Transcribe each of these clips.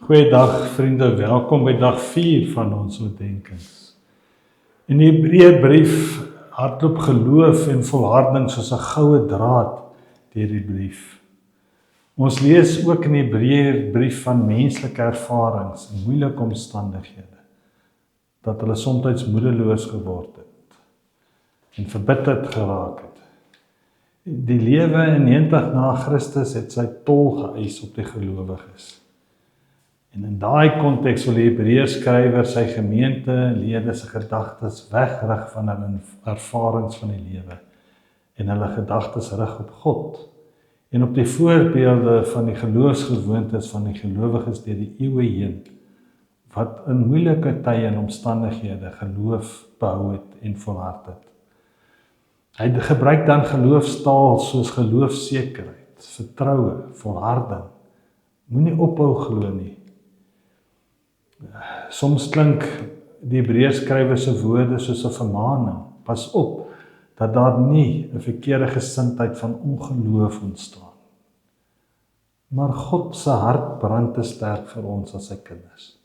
Goeiedag vriende, welkom by dag 4 van ons oordeenkings. In die Hebreërbrief hardloop geloof en volharding soos 'n goue draad deur die brief. Ons lees ook in die Hebreërbrief van menslike ervarings en moeilike omstandighede, dat hulle soms moedeloos geword het en verbitterd geraak het. Die lewe in 90 na Christus het sy tol geëis op die gelowiges. En in daai konteks wil die Hebreërskrywer sy gemeentelede se gedagtes wegrig van hulle ervarings van die lewe en hulle gedagtes rig op God en op die voorbeelde van die geloofsgewoontes van die gelowiges deur die eeue heen wat in moeilike tye en omstandighede geloof behou het en volhard het. Hy gebruik dan geloofstaal soos geloofsekerheid, vertroue, volharding. Moenie ophou glo nie. Soms klink die Hebreërskrywer se woorde soos 'n vermaaning. Pas op dat daar nie 'n verkeerde gesindheid van ongeloof ontstaan. Maar God se hart brand te sterk vir ons as sy kinders.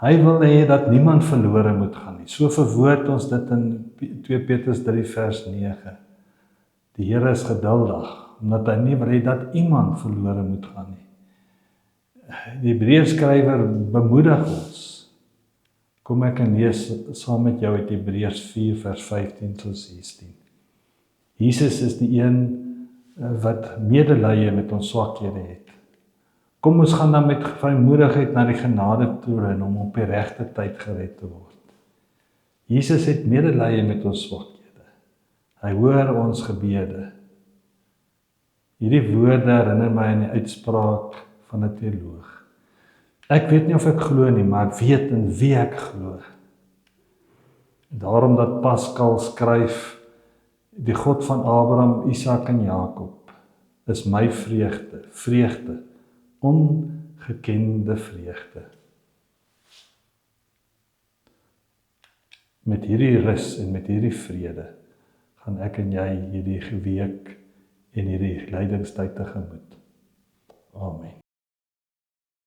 Hy wil hê dat niemand verlore moet gaan nie. So verwoord ons dit in 2 Petrus 3 vers 9. Die Here is geduldig, omdat hy nie wil hê dat iemand verlore moet gaan nie. Die Hebreërskrywer bemoedig ons. Kom ek en lees saam met jou uit Hebreërs 4 vers 15 tot 16. Jesus is die een wat medelee met ons swakhede het. Kom ons gaan dan met vrymoedigheid na die genade toe en om op die regte tyd gered te word. Jesus het medelee met ons swakhede. Hy hoor ons gebede. Hierdie woorde herinner my aan die uitspraak van 'n teoloog. Ek weet nie of ek glo nie, maar ek weet in wie ek glo. Daarom dat Pascal skryf, die God van Abraham, Isak en Jakob is my vreugde, vreugde, ongekende vreugde. Met hierdie rus en met hierdie vrede gaan ek en jy hierdie week en hierdie lydingstyd tegemoet. Amen.